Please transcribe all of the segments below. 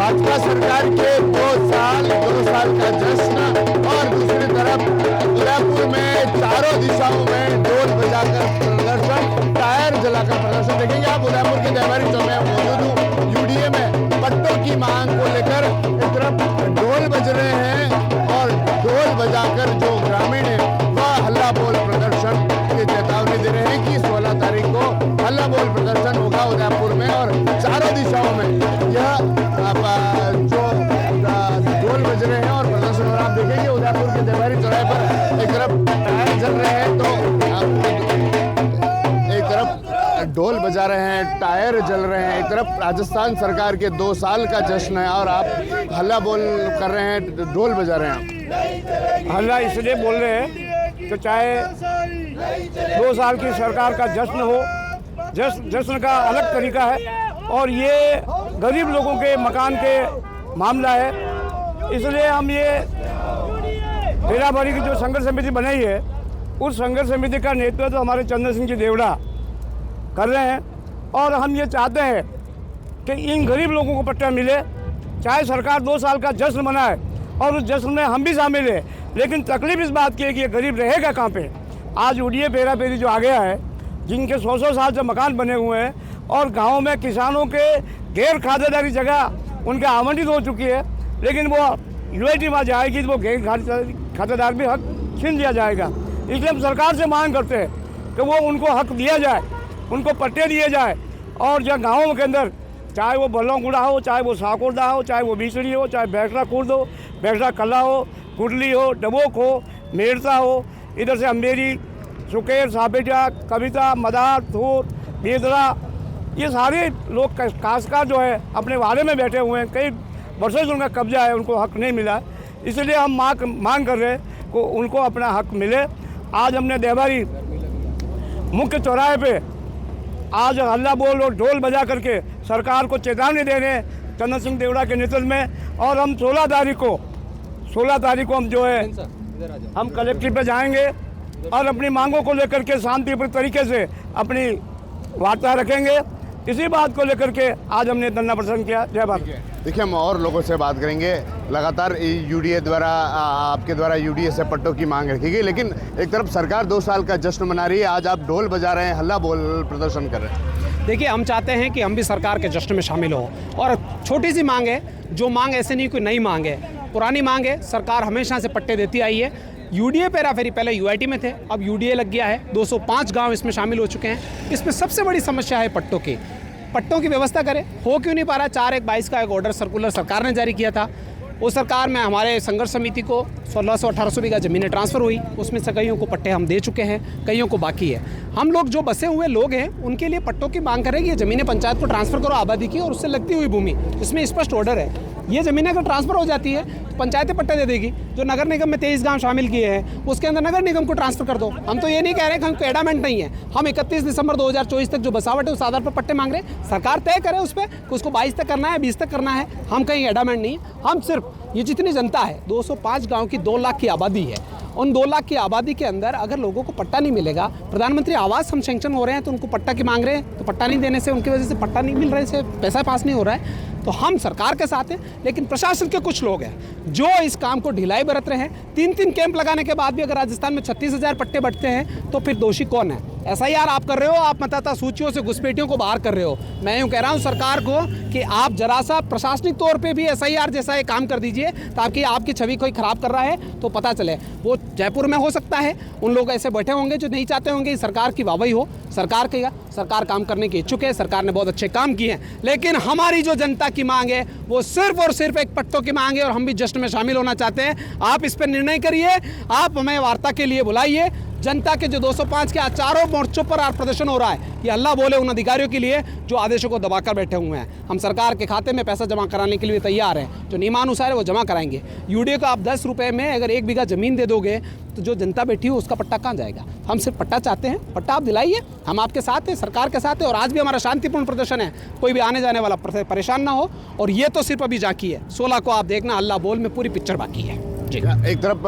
भाजपा सरकार के 2 साल का जश्न और दूसरी तरफ उदयपुर में चारों दिशाओं में ढोल बजाकर प्रदर्शन, टायर जलाकर प्रदर्शन। देखेंगे आप उदयपुर के देवारी चौक में मौजूद हूँ। यूडीए में पट्टों की मांग को लेकर एक तरफ ढोल बज रहे हैं और ढोल बजाकर जो ग्रामीण है वह हल्ला बोल प्रदर्शन की चेतावनी दे रहे हैं कि 16 तारीख को हल्ला बोल प्रदर्शन होगा उदयपुर में और चारों दिशाओं में यह जो ढोल बज रहे हैं और प्रदर्शन हो रहा है। आप देखेंगे उदयपुर के देवारी चौराहे पर एक तरफ टायर जल रहे हैं तो एक तरफ ढोल बजा रहे हैं, टायर जल रहे हैं। एक तरफ राजस्थान सरकार के 2 साल का जश्न है और आप हल्ला बोल कर रहे हैं, ढोल बजा रहे हैं। हल्ला इसलिए बोल रहे हैं तो चाहे 2 साल की सरकार का जश्न हो, जश्न का अलग तरीका है और ये गरीब लोगों के मकान के मामला है। इसलिए हम ये बेराबरी की जो संघर्ष समिति बनाई है उस संघर्ष समिति का नेतृत्व तो हमारे चंद्र सिंह जी देवड़ा कर रहे हैं और हम ये चाहते हैं कि इन गरीब लोगों को पट्टा मिले। चाहे सरकार 2 साल का जश्न मनाए और उस जश्न में हम भी शामिल है, लेकिन तकलीफ इस बात की है कि ये गरीब रहेगा कहाँ पे। आज यूडीए पेरा पेरी जो आ गया है, जिनके 100 साल से मकान बने हुए हैं और गाँव में किसानों के गैर खातेदारी जगह उनके आवंटित हो चुकी है, लेकिन वो यूआईटी में जाएगी तो वो गैर खातेदार भी हक छीन लिया जाएगा। इसलिए हम सरकार से मांग करते हैं कि वो उनको हक दिया जाए, उनको पट्टे दिए जाए और जो गाँवों के अंदर चाहे वो बल्लौगुड़ा हो, चाहे वो साकोरदा हो, चाहे वो बीसड़ी हो, चाहे बैठरा खुर्द हो, बैठरा कला हो, कुडली हो, डबोक हो, मेरता हो, इधर से अम्बेरी, सुकेर, सापेटिया, कविता, मदार, थूर, बेदरा, ये सारे लोग काश्तकार जो है अपने वादे में बैठे हुए हैं। कई वर्षों से उनका कब्जा है, उनको हक नहीं मिला, इसलिए हम मांग कर रहे हैं कि उनको अपना हक मिले। आज हमने देवारी मुख्य चौराहे पे आज हल्ला बोल और ढोल बजा करके सरकार को चेतावनी दे रहे हैं चंद्र सिंह देवड़ा के नेतृत्व में। और हम 16 तारीख को हम जो है हम कलेक्ट्रेट पे जाएंगे और अपनी मांगों को लेकर के शांतिपूर्ण तरीके से अपनी वार्ता रखेंगे। इसी बात को लेकर के आज हमने धरना प्रदर्शन किया। जय भारत। देखिए हम और लोगों से बात करेंगे। लगातार यूडीए द्वारा आपके द्वारा यूडीए से पट्टों की मांग रखी गई, लेकिन एक तरफ सरकार 2 साल का जश्न मना रही है, आज आप ढोल बजा रहे हैं, हल्ला बोल प्रदर्शन कर रहे हैं। देखिए हम चाहते हैं कि हम भी सरकार के जश्न में शामिल हो और छोटी सी मांग है, जो मांग ऐसे नहीं कोई नई मांग है, पुरानी मांग है। सरकार हमेशा से पट्टे देती आई है। यूडीए पेरा फेरी पहले यूआईटी में थे, अब यूडीए लग गया है। 205 गांव इसमें शामिल हो चुके हैं। इसमें सबसे बड़ी समस्या है पट्टों की व्यवस्था करें, हो क्यों नहीं पा रहा। 4/1/22 का एक ऑर्डर सर्कुलर सरकार ने जारी किया था। उस सरकार में हमारे संघर्ष समिति को 1600-1800 बीघा ज़मीनें ट्रांसफ़र हुई, उसमें से कईयों को पट्टे हम दे चुके हैं, कईयों को बाकी है। हम लोग जो बसे हुए लोग हैं उनके लिए पट्टों की मांग करें कि ये ज़मीनें पंचायत को ट्रांसफ़र करो आबादी की और उससे लगती हुई भूमि, इसमें स्पष्ट ऑर्डर है। ये ज़मीनें अगर ट्रांसफ़र हो जाती है तो पंचायतें पट्टे दे देगी। जो नगर निगम में 23 गांव शामिल किए हैं उसके अंदर नगर निगम को ट्रांसफ़र कर दो। हम तो ये नहीं कह रहे कि हमको एडामेंट नहीं है, हम 31 दिसंबर 2024 तक जो बसावट है उस आधार पर पट्टे मांग रहे हैं। सरकार तय करे उस पर कि उसको 22 तक करना है, 20 तक करना है। हम कहीं एडामेंट नहीं है। हम सिर्फ ये जितनी जनता है 205 गाँव की 2 लाख की आबादी है, उन 2 लाख की आबादी के अंदर अगर लोगों को पट्टा नहीं मिलेगा, प्रधानमंत्री आवास हम सैंक्शन हो रहे हैं तो उनको पट्टा की मांग रहे हैं, तो पट्टा नहीं देने से उनकी वजह से पट्टा नहीं मिल रहे से पैसा पास नहीं हो रहा है। तो हम सरकार के साथ हैं, लेकिन प्रशासन के कुछ लोग हैं जो इस काम को ढिलाई बरत रहे हैं। 3 कैंप लगाने के बाद भी अगर राजस्थान में 36,000 पट्टे बटते हैं तो फिर दोषी कौन है। एसआईआर आप कर रहे हो, आप मतदाता सूचियों से घुसपैठियों को बाहर कर रहे हो। मैं यूँ कह रहा हूँ सरकार को कि आप जरा सा प्रशासनिक तौर पे भी एसआईआर जैसा एक काम कर दीजिए ताकि आपकी छवि कोई खराब कर रहा है तो पता चले। वो जयपुर में हो सकता है, उन लोग ऐसे बैठे होंगे जो नहीं चाहते होंगे सरकार की वाहवाही हो। सरकार काम करने के इच्छुक है, सरकार ने बहुत अच्छे काम किए हैं, लेकिन हमारी जो जनता की मांग है वो सिर्फ और सिर्फ एक पट्टों की मांग है और हम भी जश्न में शामिल होना चाहते हैं। आप इस पर निर्णय करिए, आप हमें वार्ता के लिए बुलाइए। जनता के जो 205 के चारों मोर्चों पर आज प्रदर्शन हो रहा है, ये अल्लाह बोले उन अधिकारियों के लिए जो आदेशों को दबाकर बैठे हुए हैं। हम सरकार के खाते में पैसा जमा कराने के लिए तैयार हैं, जो नियमानुसार है वो जमा कराएंगे। यूडीए को आप 10 रुपये में अगर 1 बीघा ज़मीन दे दोगे तो जो जनता बैठी हो उसका पट्टा कहाँ जाएगा। हम सिर्फ पट्टा चाहते हैं, पट्टा आप दिलाइए, हम आपके साथ हैं, सरकार के साथ है। और आज भी हमारा शांतिपूर्ण प्रदर्शन है, कोई भी आने जाने वाला परेशान ना हो। और ये तो सिर्फ अभी झांकी है, 16 को आप देखना अल्लाह बोल में पूरी पिक्चर बाकी है। जी। एक तरफ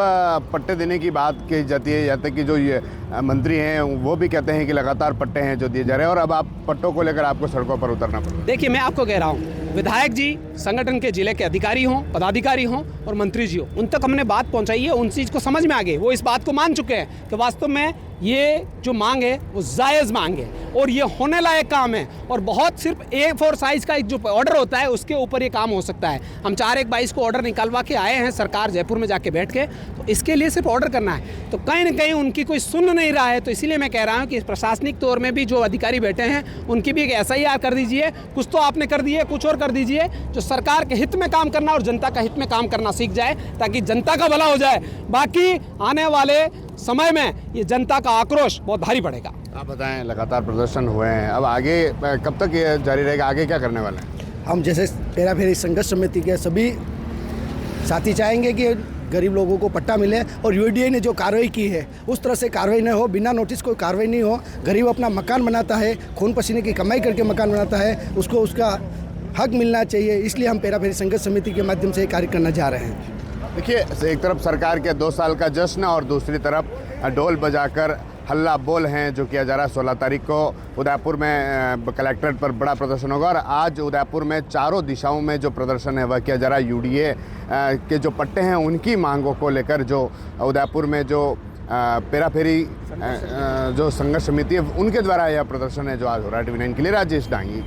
पट्टे देने की बात की जाती है, यहाँ तक कि जो ये मंत्री हैं वो भी कहते हैं कि लगातार पट्टे हैं जो दिए जा रहे हैं और अब आप पट्टों को लेकर आपको सड़कों पर उतरना पड़ेगा। देखिए, मैं आपको कह रहा हूँ, विधायक जी संगठन के जिले के अधिकारी हों, पदाधिकारी हों और मंत्री जी हों, उन तक हमने बात पहुंचाई है, उन चीज़ को समझ में आ गई, वो इस बात को मान चुके हैं कि वास्तव में ये जो मांग है वो जायज़ मांग है और ये होने लायक काम है और बहुत सिर्फ A4 साइज़ का एक जो ऑर्डर होता है उसके ऊपर ये काम हो सकता है। हम 4/1/22 को ऑर्डर निकलवा के आए हैं सरकार जयपुर में जाके बैठ के, तो इसके लिए सिर्फ ऑर्डर करना है, तो कहीं ना कहीं उनकी कोई सुन नहीं रहा है। तो इसीलिए मैं कह रहा हूँ कि प्रशासनिक तौर में भी जो अधिकारी बैठे हैं उनकी भी एक SIR कर दीजिए, कुछ तो आपने कर दिए, कुछ और कर दीजिए, जो सरकार के हित में काम करना और जनता का हित में काम करना सीख जाए ताकि जनता का भला हो जाए। बाकी आने वाले समय में ये जनता का आक्रोश बहुत भारी पड़ेगा। आप बताएं, लगातार प्रदर्शन हुए हैं, अब आगे कब तक ये जारी रहेगा, आगे क्या करने वाले हैं? हम जैसे पेरा फेरी संघर्ष समिति के सभी साथी चाहेंगे कि गरीब लोगों को पट्टा मिले और UDA ने जो कार्रवाई की है उस तरह से कार्रवाई न हो, बिना नोटिस कोई कार्रवाई नहीं हो। गरीब अपना मकान बनाता है, खून पसीने की कमाई करके मकान बनाता है, उसको उसका हक मिलना चाहिए। इसलिए हम पेरा फेरी संघर्ष समिति के माध्यम से कार्य करना जा रहे हैं। देखिए, एक तरफ सरकार के 2 साल का जश्न और दूसरी तरफ ढोल बजाकर हल्ला बोल हैं जो किया जा रहा है। 16 तारीख को उदयपुर में कलेक्ट्रेट पर बड़ा प्रदर्शन होगा और आज उदयपुर में चारों दिशाओं में जो प्रदर्शन है वह किया जा रहा है। UDA के जो पट्टे हैं उनकी मांगों को लेकर जो उदयपुर में जो पेरा फेरी जो संघर्ष समिति है उनके द्वारा यह प्रदर्शन है जो आज हो रहा है। TV9 के लिए राजेश डांगी,